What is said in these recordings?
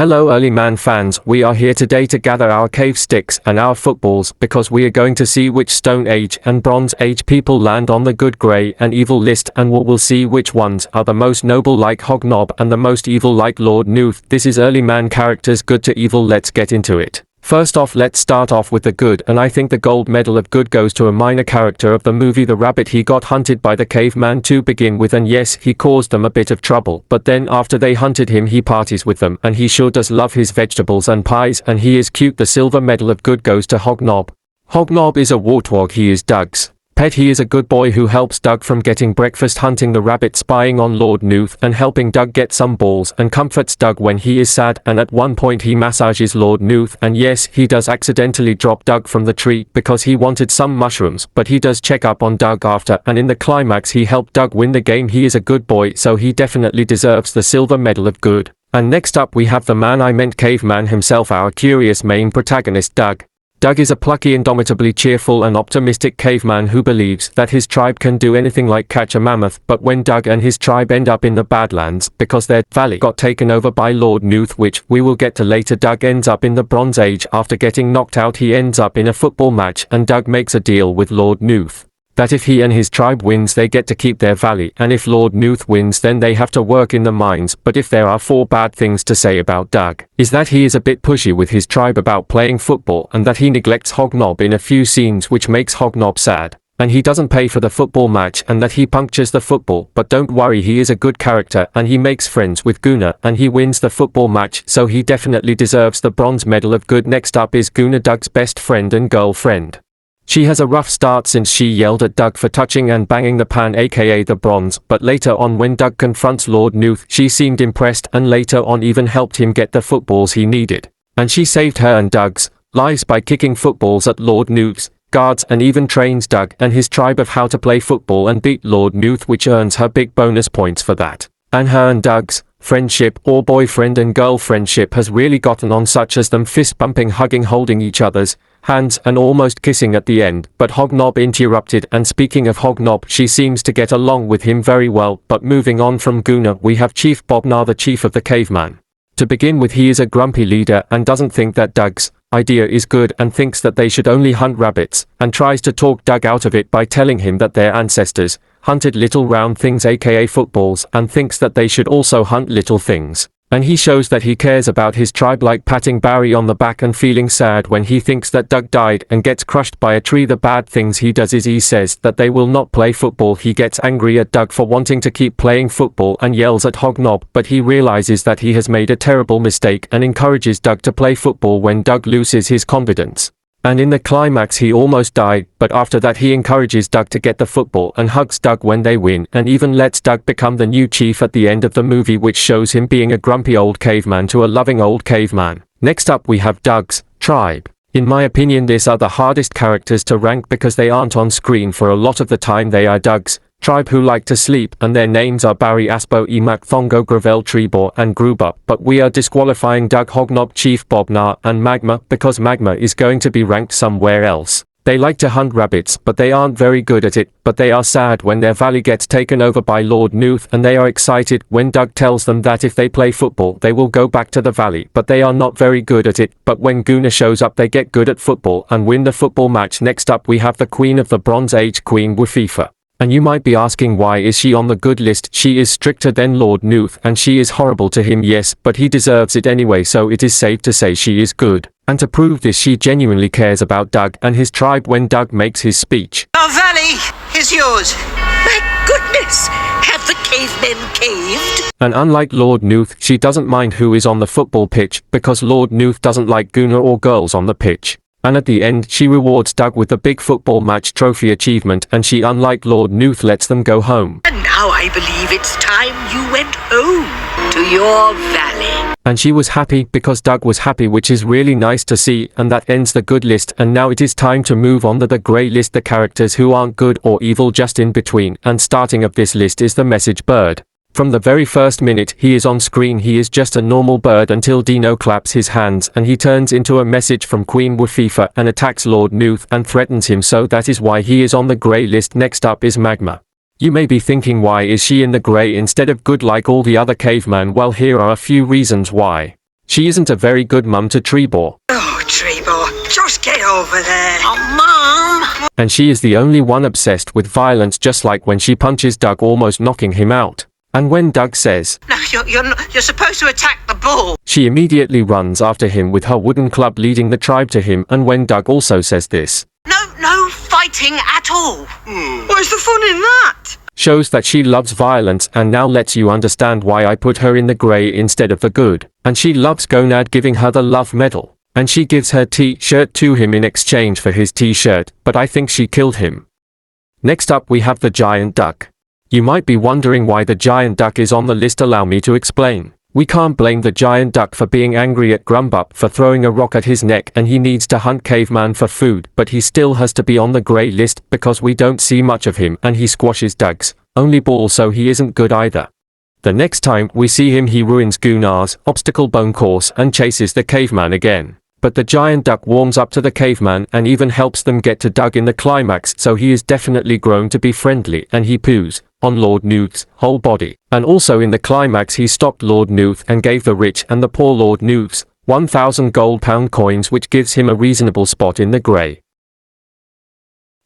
Hello early man fans, we are here today to gather our cave sticks and our footballs because we are going to see which Stone Age and Bronze Age people land on the good, grey and evil list, and we'll see which ones are the most noble like Hognob and the most evil like Lord Nuth. This is early man characters good to evil. Let's get into it. First off, let's start off with the good, and I think the gold medal of good goes to a minor character of the movie The Rabbit. He got hunted by the caveman to begin with, and yes, he caused them a bit of trouble, but then after they hunted him he parties with them, and he sure does love his vegetables and pies, and he is cute. The silver medal of good goes to Hognob. Hognob is a warthog. He is Doug's pet. He is a good boy who helps Doug from getting breakfast, hunting the rabbit, spying on Lord Nuth, and helping Doug get some balls, and comforts Doug when he is sad, and at one point he massages Lord Nuth, and yes, he does accidentally drop Doug from the tree because he wanted some mushrooms, but he does check up on Doug after, and in the climax he helped Doug win the game. He is a good boy, so he definitely deserves the silver medal of good. And next up we have the man I meant, caveman himself, our curious main protagonist, Doug. Doug is a plucky, indomitably cheerful and optimistic caveman who believes that his tribe can do anything like catch a mammoth, but when Doug and his tribe end up in the Badlands because their valley got taken over by Lord Nuth, which we will get to later, Doug ends up in the Bronze Age. After getting knocked out he ends up in a football match, and Doug makes a deal with Lord Nuth that if he and his tribe wins they get to keep their valley, and if Lord Nuth wins then they have to work in the mines. But if there are 4 bad things to say about Doug, is that he is a bit pushy with his tribe about playing football, and that he neglects Hognob in a few scenes which makes Hognob sad, and he doesn't pay for the football match, and that he punctures the football. But don't worry, he is a good character and he makes friends with Guna and he wins the football match, so he definitely deserves the bronze medal of good. Next up is Guna, Doug's best friend and girlfriend. She has a rough start since she yelled at Doug for touching and banging the pan, aka the bronze, but later on when Doug confronts Lord Nuth she seemed impressed, and later on even helped him get the footballs he needed. And she saved her and Doug's lives by kicking footballs at Lord Nuth's guards, and even trains Doug and his tribe of how to play football and beat Lord Nuth, which earns her big bonus points for that. And her and Doug's friendship, or boyfriend and girl friendship, has really gotten on, such as them fist bumping, hugging, holding each other's hands and almost kissing at the end, but Hognob interrupted. And speaking of Hognob, she seems to get along with him very well. But moving on from Guna, we have Chief Bobnar, the chief of the caveman. To begin with, he is a grumpy leader and doesn't think that Doug's idea is good, and thinks that they should only hunt rabbits, and tries to talk Doug out of it by telling him that their ancestors hunted little round things, aka footballs, and thinks that they should also hunt little things. And he shows that he cares about his tribe, like patting Barry on the back and feeling sad when he thinks that Doug died and gets crushed by a tree. The bad things he does is he says that they will not play football. He gets angry at Doug for wanting to keep playing football and yells at Hognob, but he realizes that he has made a terrible mistake and encourages Doug to play football when Doug loses his confidence. And in the climax he almost died, but after that he encourages Doug to get the football and hugs Doug when they win, and even lets Doug become the new chief at the end of the movie, which shows him being a grumpy old caveman to a loving old caveman. Next up we have Doug's tribe. In my opinion, these are the hardest characters to rank because they aren't on screen for a lot of the time. They are Doug's tribe who like to sleep, and their names are Barry, Aspo, Emak, Thongo, Gravel, Trebor, and Gruber. But we are disqualifying Doug, Hognob, Chief Bobnar, and Magma because Magma is going to be ranked somewhere else. They like to hunt rabbits, but they aren't very good at it. But they are sad when their valley gets taken over by Lord Nuth, and they are excited when Doug tells them that if they play football they will go back to the valley, but they are not very good at it. But when Guna shows up they get good at football and win the football match. Next up we have the queen of the Bronze Age, Queen Wufifa. And you might be asking, why is she on the good list? She is stricter than Lord Nuth and she is horrible to him, yes, but he deserves it anyway, so it is safe to say she is good. And to prove this, she genuinely cares about Doug and his tribe when Doug makes his speech. Our valley is yours. My goodness, have the cavemen caved? And unlike Lord Nuth, she doesn't mind who is on the football pitch, because Lord Nuth doesn't like Guna or girls on the pitch. And at the end she rewards Doug with the big football match trophy achievement, and she, unlike Lord Nuth, lets them go home. And now I believe it's time you went home to your valley. And she was happy because Doug was happy, which is really nice to see. And that ends the good list, and now it is time to move on to the grey list, the characters who aren't good or evil, just in between. And starting of this list is the message bird. From the very first minute he is on screen he is just a normal bird until Dino claps his hands and he turns into a message from Queen Wufifa and attacks Lord Nuth and threatens him, so that is why he is on the grey list. Next up is Magma. You may be thinking, why is she in the grey instead of good like all the other cavemen? Well, here are a few reasons why. She isn't a very good mum to Trebor. Oh, Trebor, just get over there. Oh, Mom! And she is the only one obsessed with violence, just like when she punches Doug, almost knocking him out. And when Doug says, No, you're supposed to attack the bull. she immediately runs after him with her wooden club, leading the tribe to him. And when Doug also says this, No fighting at all. Where's the fun in that? shows that she loves violence, and now lets you understand why I put her in the grey instead of the good. And she loves Gonad giving her the love medal. And she gives her t-shirt to him in exchange for his t-shirt, but I think she killed him. Next up we have the giant duck. You might be wondering why the giant duck is on the list. Allow me to explain. We can't blame the giant duck for being angry at Grumbup for throwing a rock at his neck, and he needs to hunt Caveman for food, but he still has to be on the grey list because we don't see much of him, and he squashes Doug's only ball, so he isn't good either. The next time we see him he ruins Gunnar's obstacle bone course and chases the caveman again. But the giant duck warms up to the caveman and even helps them get to Doug in the climax, so he is definitely grown to be friendly, and he poos on Lord Newth's whole body. And also in the climax he stopped Lord Newth and gave the rich and the poor Lord Newth's 1,000 gold pound coins, which gives him a reasonable spot in the grey.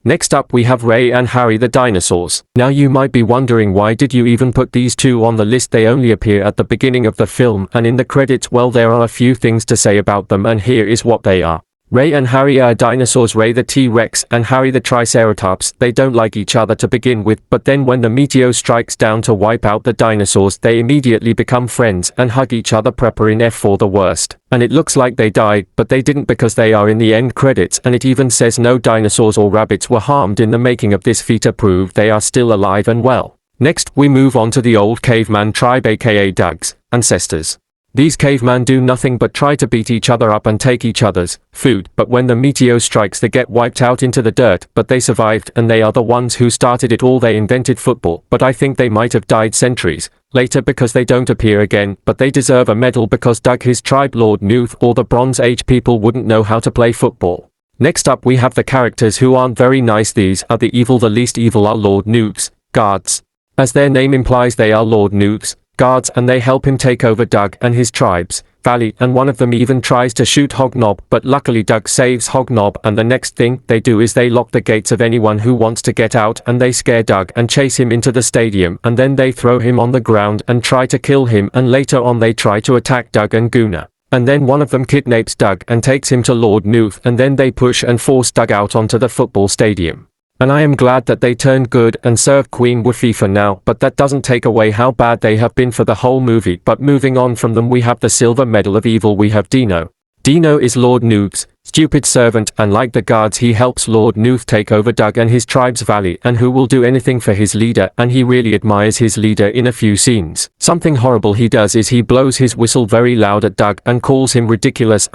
Next up we have Ray and Harry the dinosaurs. Now you might be wondering, why did you even put these two on the list? They only appear at the beginning of the film and in the credits. Well, there are a few things to say about them, and here is what they are. Ray and Harry are dinosaurs. Ray the T-Rex and Harry the Triceratops. They don't like each other to begin with, but then when the meteor strikes down to wipe out the dinosaurs, they immediately become friends and hug each other. Prepper in F for the worst. And it looks like they died, but they didn't, because they are in the end credits, and it even says no dinosaurs or rabbits were harmed in the making of this feat, to prove they are still alive and well. Next, we move on to the old caveman tribe, aka Doug's ancestors. These cavemen do nothing but try to beat each other up and take each other's food, but when the meteor strikes they get wiped out into the dirt, but they survived, and they are the ones who started it all. They invented football, but I think they might have died centuries later because they don't appear again, but they deserve a medal because Doug, his tribe, Lord Newth, or the Bronze Age people wouldn't know how to play football. Next up we have the characters who aren't very nice. These are the evil. The least evil are Lord Newth's guards. As their name implies, they are Lord Newth's guards, and they help him take over Doug and his tribe's valley, and one of them even tries to shoot Hognob, but luckily Doug saves Hognob, and the next thing they do is they lock the gates of anyone who wants to get out, and they scare Doug and chase him into the stadium, and then they throw him on the ground and try to kill him, and later on they try to attack Doug and Gunnar. And then one of them kidnaps Doug and takes him to Lord Newth, and then they push and force Doug out onto the football stadium. And I am glad that they turned good and served Queen Wafie for now, but that doesn't take away how bad they have been for the whole movie. But moving on from them, we have the Silver Medal of Evil. We have Dino. Dino is Lord Newth's stupid servant, and like the guards he helps Lord Newth take over Doug and his tribe's valley, and who will do anything for his leader, and he really admires his leader in a few scenes. Something horrible he does is he blows his whistle very loud at Doug and calls him ridiculous,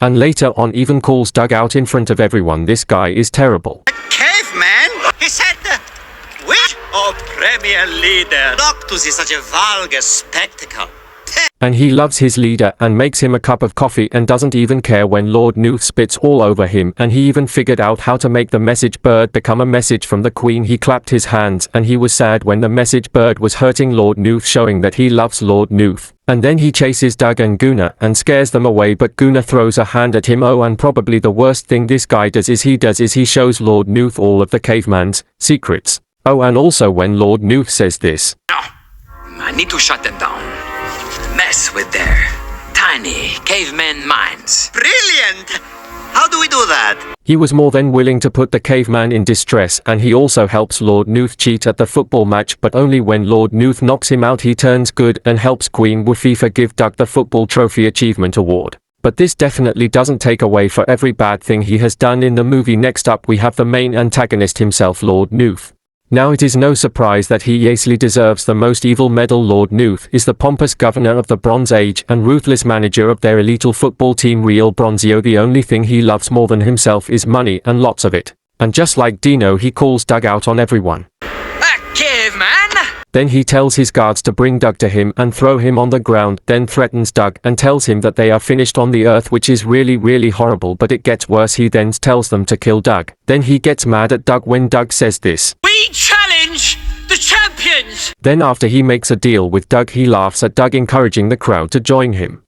and later on even calls Doug out in front of everyone. This guy is terrible. Caveman? He said which? Oh, Premier Leader! Noctus is such a vulgar spectacle. And he loves his leader and makes him a cup of coffee and doesn't even care when Lord Newth spits all over him, and he even figured out how to make the message bird become a message from the Queen. He clapped his hands and he was sad when the message bird was hurting Lord Newth, showing that he loves Lord Newth. And then he chases Doug and Gunnar and scares them away, but Gunnar throws a hand at him. Oh, and probably the worst thing this guy does is he shows Lord Newth all of the caveman's secrets. Oh, and also when Lord Newth says this, No, I need to shut them down. Mess with their tiny caveman minds. Brilliant! How do we do that? he was more than willing to put the caveman in distress, and he also helps Lord Newth cheat at the football match, but only when Lord Newth knocks him out he turns good and helps Queen Wafie give Doug the Football Trophy Achievement Award. But this definitely doesn't take away for every bad thing he has done in the movie. Next up we have the main antagonist himself, Lord Newth. Now it is no surprise that he easily deserves the most evil medal. Lord Newth is the pompous governor of the Bronze Age and ruthless manager of their elite football team, Real Bronzio. The only thing he loves more than himself is money, and lots of it. And just like Dino, he calls Doug out on everyone. Caveman! Then he tells his guards to bring Doug to him and throw him on the ground, then threatens Doug and tells him that they are finished on the earth, which is really horrible, but it gets worse. He then tells them to kill Doug. Then he gets mad at Doug when Doug says this. We challenge the champions! Then after he makes a deal with Doug, he laughs at Doug, encouraging the crowd to join him.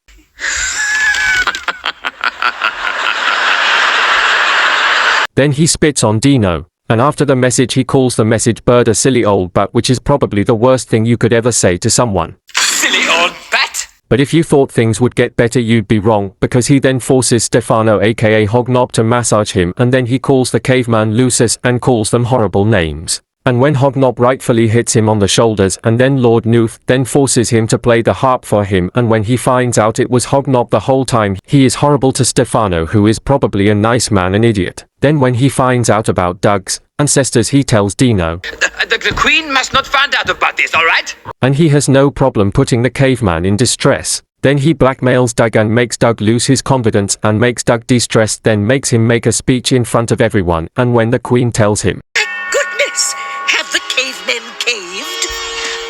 Then he spits on Dino. And after the message he calls the message bird a silly old butt, which is probably the worst thing you could ever say to someone. Silly old bat! But if you thought things would get better, you'd be wrong, because he then forces Stefano aka Hognob to massage him, and then he calls the caveman Lucius and calls them horrible names. And when Hognob rightfully hits him on the shoulders, and then Lord Nuth then forces him to play the harp for him, and when he finds out it was Hognob the whole time, he is horrible to Stefano, who is probably a nice man and idiot. Then when he finds out about Doug's ancestors, he tells Dino. The queen must not find out about this, alright? And he has no problem putting the caveman in distress. Then he blackmails Doug and makes Doug lose his confidence and makes Doug distressed, then makes him make a speech in front of everyone, and when the queen tells him, Goodness! Have the cavemen caved?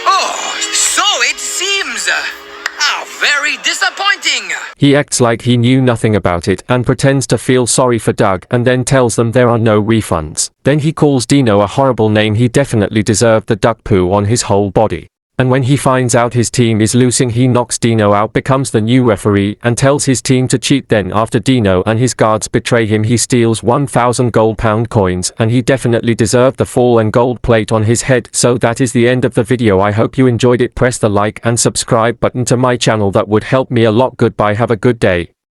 Oh, so it seems. How very disappointing. he acts like he knew nothing about it and pretends to feel sorry for Doug and then tells them there are no refunds. Then he calls Dino a horrible name. He definitely deserved the duck poo on his whole body. And when he finds out his team is losing, he knocks Dino out, becomes the new referee, and tells his team to cheat. Then after Dino and his guards betray him, he steals 1,000 gold pound coins, and he definitely deserved the fall and gold plate on his head. So that is the end of the video. I hope you enjoyed it. Press the like and subscribe button to my channel, that would help me a lot. Goodbye, have a good day.